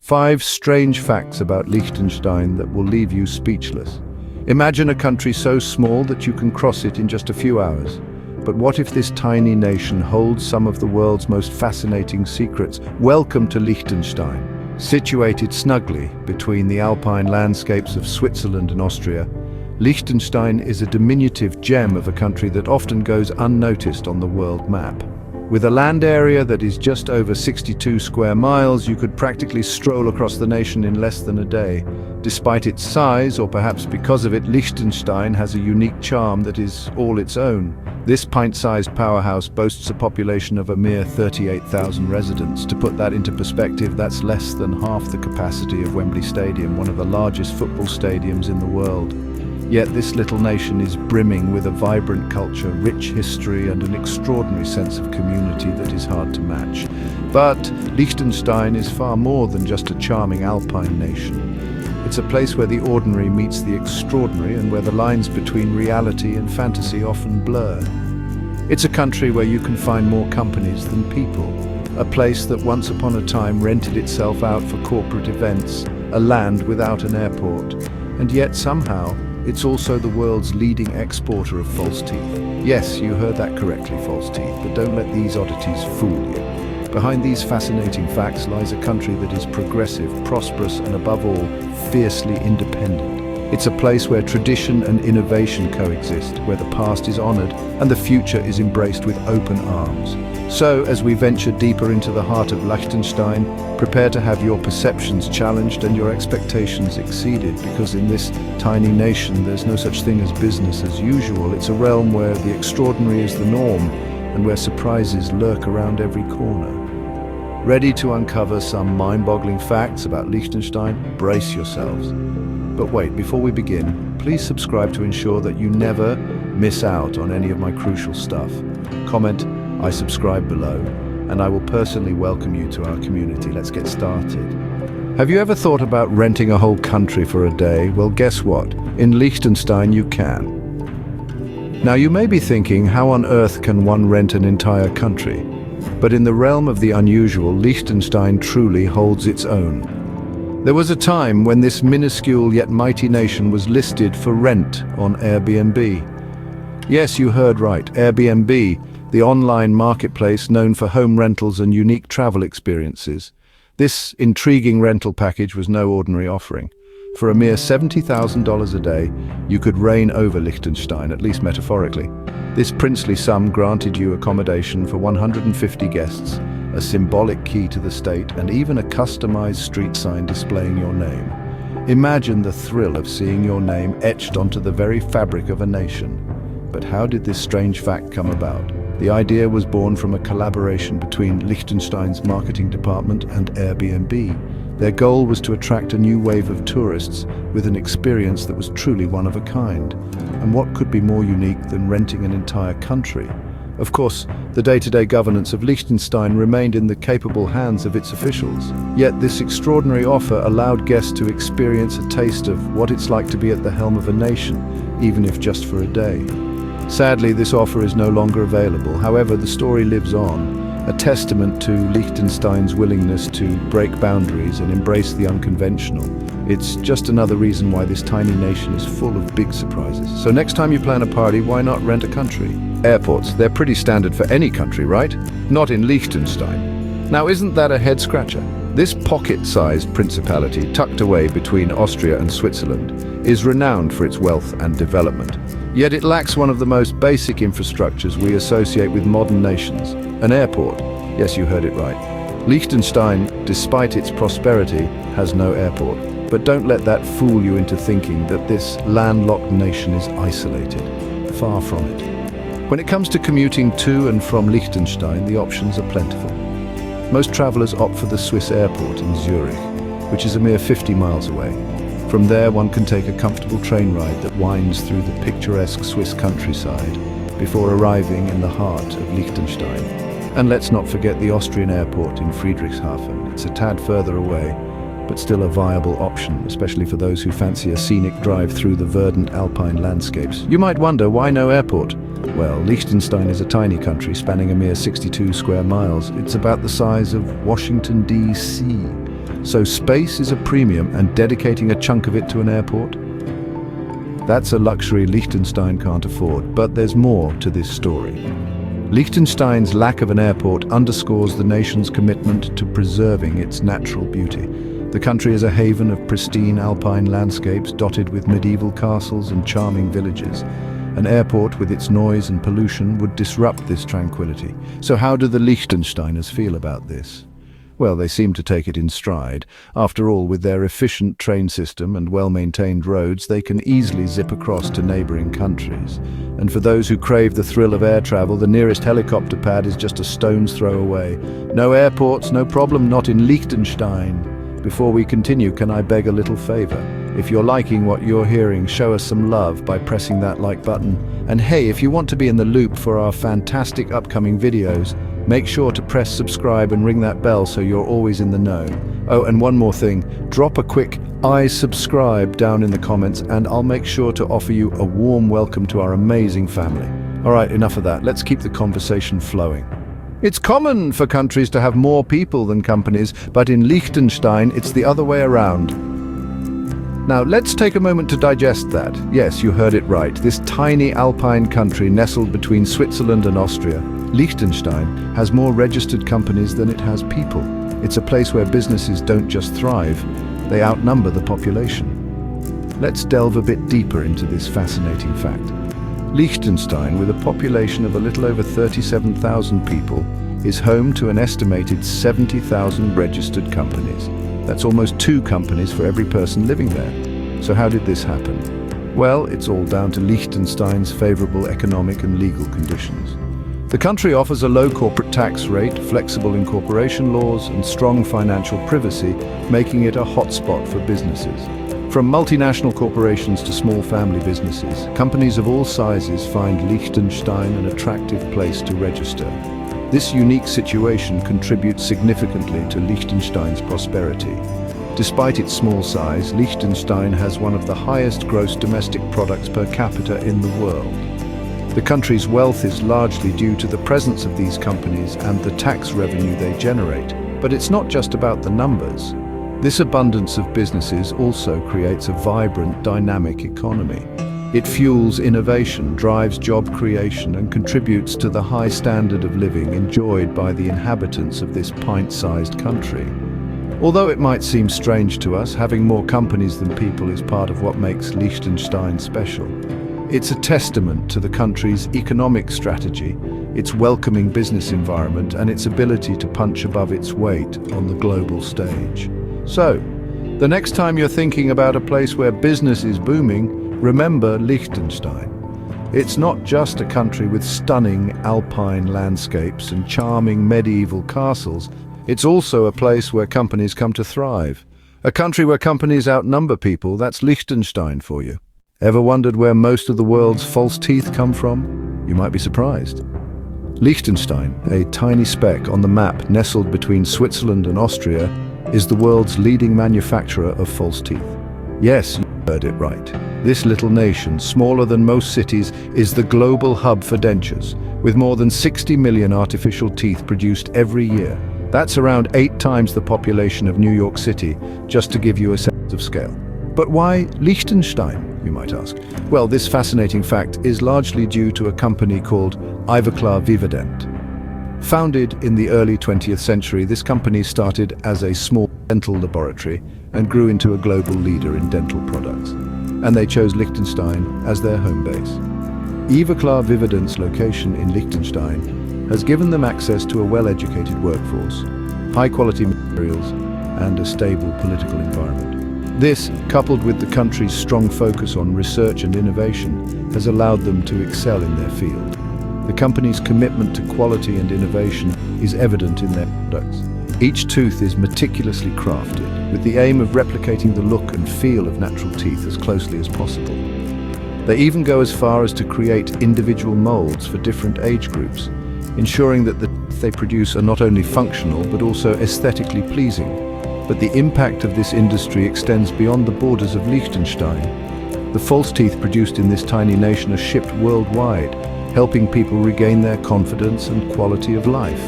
5 strange facts about Liechtenstein that will leave you speechless. Imagine a country so small that you can cross it in just a few hours. But what if this tiny nation holds some of the world's most fascinating secrets? Welcome to Liechtenstein. Situated snugly between the alpine landscapes of Switzerland and Austria, Liechtenstein is a diminutive gem of a country that often goes unnoticed on the world map. With a land area that is just over 62 square miles, you could practically stroll across the nation in less than a day. Despite its size, or perhaps because of it, Liechtenstein has a unique charm that is all its own. This pint-sized powerhouse boasts a population of a mere 38,000 residents. To put that into perspective, that's less than half the capacity of Wembley Stadium, one of the largest football stadiums in the world. Yet this little nation is brimming with a vibrant culture, rich history, and an extraordinary sense of community that is hard to match. But Liechtenstein is far more than just a charming alpine nation. It's a place where the ordinary meets the extraordinary and where the lines between reality and fantasy often blur. It's a country where you can find more companies than people. A place that once upon a time rented itself out for corporate events, a land without an airport. And yet somehow, it's also the world's leading exporter of false teeth. Yes, you heard that correctly, false teeth, but don't let these oddities fool you. Behind these fascinating facts lies a country that is progressive, prosperous, and above all, fiercely independent. It's a place where tradition and innovation coexist, where the past is honored and the future is embraced with open arms. So, as we venture deeper into the heart of Liechtenstein, prepare to have your perceptions challenged and your expectations exceeded, because in this tiny nation there's no such thing as business as usual. It's a realm where the extraordinary is the norm and where surprises lurk around every corner. Ready to uncover some mind-boggling facts about Liechtenstein? Brace yourselves. But wait, before we begin, please subscribe to ensure that you never miss out on any of my crucial stuff. Comment, "I subscribe" below, and I will personally welcome you to our community. Let's get started. Have you ever thought about renting a whole country for a day? Well, guess what? In Liechtenstein you can. Now you may be thinking, how on earth can one rent an entire country? But in the realm of the unusual, Liechtenstein truly holds its own. There was a time when this minuscule yet mighty nation was listed for rent on Airbnb. Yes, you heard right, Airbnb, the online marketplace known for home rentals and unique travel experiences. This intriguing rental package was no ordinary offering. For a mere $70,000 a day, you could reign over Liechtenstein, at least metaphorically. This princely sum granted you accommodation for 150 guests, a symbolic key to the state, and even a customized street sign displaying your name. Imagine the thrill of seeing your name etched onto the very fabric of a nation. But how did this strange fact come about? The idea was born from a collaboration between Liechtenstein's marketing department and Airbnb. Their goal was to attract a new wave of tourists with an experience that was truly one of a kind. And what could be more unique than renting an entire country? Of course, the day-to-day governance of Liechtenstein remained in the capable hands of its officials. Yet this extraordinary offer allowed guests to experience a taste of what it's like to be at the helm of a nation, even if just for a day. Sadly, this offer is no longer available. However, the story lives on, a testament to Liechtenstein's willingness to break boundaries and embrace the unconventional. It's just another reason why this tiny nation is full of big surprises. So next time you plan a party, why not rent a country? Airports, they're pretty standard for any country, right? Not in Liechtenstein. Now, isn't that a head-scratcher? This pocket-sized principality, tucked away between Austria and Switzerland, is renowned for its wealth and development. Yet it lacks one of the most basic infrastructures we associate with modern nations, an airport. Yes, you heard it right. Liechtenstein, despite its prosperity, has no airport. But don't let that fool you into thinking that this landlocked nation is isolated. Far from it. When it comes to commuting to and from Liechtenstein, the options are plentiful. Most travelers opt for the Swiss airport in Zurich, which is a mere 50 miles away. From there, one can take a comfortable train ride that winds through the picturesque Swiss countryside before arriving in the heart of Liechtenstein. And let's not forget the Austrian airport in Friedrichshafen. It's a tad further away, but still a viable option, especially for those who fancy a scenic drive through the verdant alpine landscapes. You might wonder, why no airport? Well, Liechtenstein is a tiny country spanning a mere 62 square miles. It's about the size of Washington, D.C. So space is a premium and dedicating a chunk of it to an airport? That's a luxury Liechtenstein can't afford, but there's more to this story. Liechtenstein's lack of an airport underscores the nation's commitment to preserving its natural beauty. The country is a haven of pristine alpine landscapes dotted with medieval castles and charming villages. An airport with its noise and pollution would disrupt this tranquility. So how do the Liechtensteiners feel about this? Well, they seem to take it in stride. After all, with their efficient train system and well-maintained roads, they can easily zip across to neighboring countries. And for those who crave the thrill of air travel, the nearest helicopter pad is just a stone's throw away. No airports, no problem, not in Liechtenstein. Before we continue, can I beg a little favor? If you're liking what you're hearing, show us some love by pressing that like button. And hey, if you want to be in the loop for our fantastic upcoming videos, make sure to press subscribe and ring that bell so you're always in the know. Oh, and one more thing, drop a quick "I subscribe" down in the comments and I'll make sure to offer you a warm welcome to our amazing family. All right, enough of that. Let's keep the conversation flowing. It's common for countries to have more people than companies, but in Liechtenstein, it's the other way around. Now, let's take a moment to digest that. Yes, you heard it right. This tiny alpine country nestled between Switzerland and Austria, Liechtenstein, has more registered companies than it has people. It's a place where businesses don't just thrive, they outnumber the population. Let's delve a bit deeper into this fascinating fact. Liechtenstein, with a population of a little over 37,000 people, is home to an estimated 70,000 registered companies. That's almost 2 companies for every person living there. So how did this happen? Well, it's all down to Liechtenstein's favorable economic and legal conditions. The country offers a low corporate tax rate, flexible incorporation laws, and strong financial privacy, making it a hotspot for businesses. From multinational corporations to small family businesses, companies of all sizes find Liechtenstein an attractive place to register. This unique situation contributes significantly to Liechtenstein's prosperity. Despite its small size, Liechtenstein has one of the highest gross domestic products per capita in the world. The country's wealth is largely due to the presence of these companies and the tax revenue they generate. But it's not just about the numbers. This abundance of businesses also creates a vibrant, dynamic economy. It fuels innovation, drives job creation, and contributes to the high standard of living enjoyed by the inhabitants of this pint-sized country. Although it might seem strange to us, having more companies than people is part of what makes Liechtenstein special. It's a testament to the country's economic strategy, its welcoming business environment, and its ability to punch above its weight on the global stage. So, the next time you're thinking about a place where business is booming, remember Liechtenstein. It's not just a country with stunning alpine landscapes and charming medieval castles. It's also a place where companies come to thrive. A country where companies outnumber people, that's Liechtenstein for you. Ever wondered where most of the world's false teeth come from? You might be surprised. Liechtenstein, a tiny speck on the map nestled between Switzerland and Austria, is the world's leading manufacturer of false teeth. Yes, you heard it right. This little nation, smaller than most cities, is the global hub for dentures, with more than 60 million artificial teeth produced every year. That's around 8 times the population of New York City, just to give you a sense of scale. But why Liechtenstein, you might ask? Well, this fascinating fact is largely due to a company called Vivadent. Founded in the early 20th century, this company started as a small dental laboratory and grew into a global leader in dental products. And they chose Liechtenstein as their home base. Vivadent's location in Liechtenstein has given them access to a well-educated workforce, high-quality materials, and a stable political environment. This, coupled with the country's strong focus on research and innovation, has allowed them to excel in their field. The company's commitment to quality and innovation is evident in their products. Each tooth is meticulously crafted, with the aim of replicating the look and feel of natural teeth as closely as possible. They even go as far as to create individual molds for different age groups, ensuring that the teeth they produce are not only functional but also aesthetically pleasing. But the impact of this industry extends beyond the borders of Liechtenstein. The false teeth produced in this tiny nation are shipped worldwide, helping people regain their confidence and quality of life.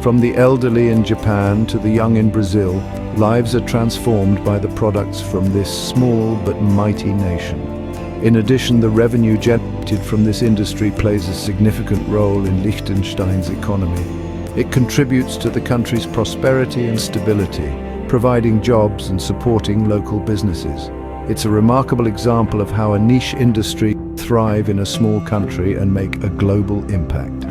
From the elderly in Japan to the young in Brazil, Lives are transformed by the products from this small but mighty nation. In addition, the revenue generated from this industry plays a significant role in Liechtenstein's economy. It contributes to the country's prosperity and stability, providing jobs and supporting local businesses. It's a remarkable example of how a niche industry can thrive in a small country and make a global impact.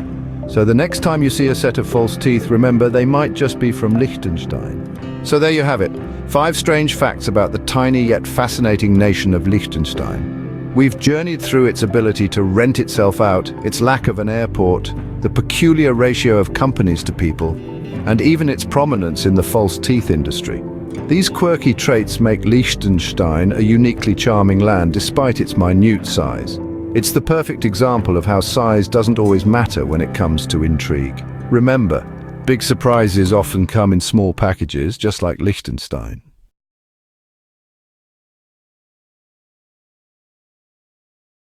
So the next time you see a set of false teeth, remember they might just be from Liechtenstein. So there you have it, 5 strange facts about the tiny yet fascinating nation of Liechtenstein. We've journeyed through its ability to rent itself out, its lack of an airport, the peculiar ratio of companies to people, and even its prominence in the false teeth industry. These quirky traits make Liechtenstein a uniquely charming land despite its minute size. It's the perfect example of how size doesn't always matter when it comes to intrigue. Remember, big surprises often come in small packages, just like Liechtenstein.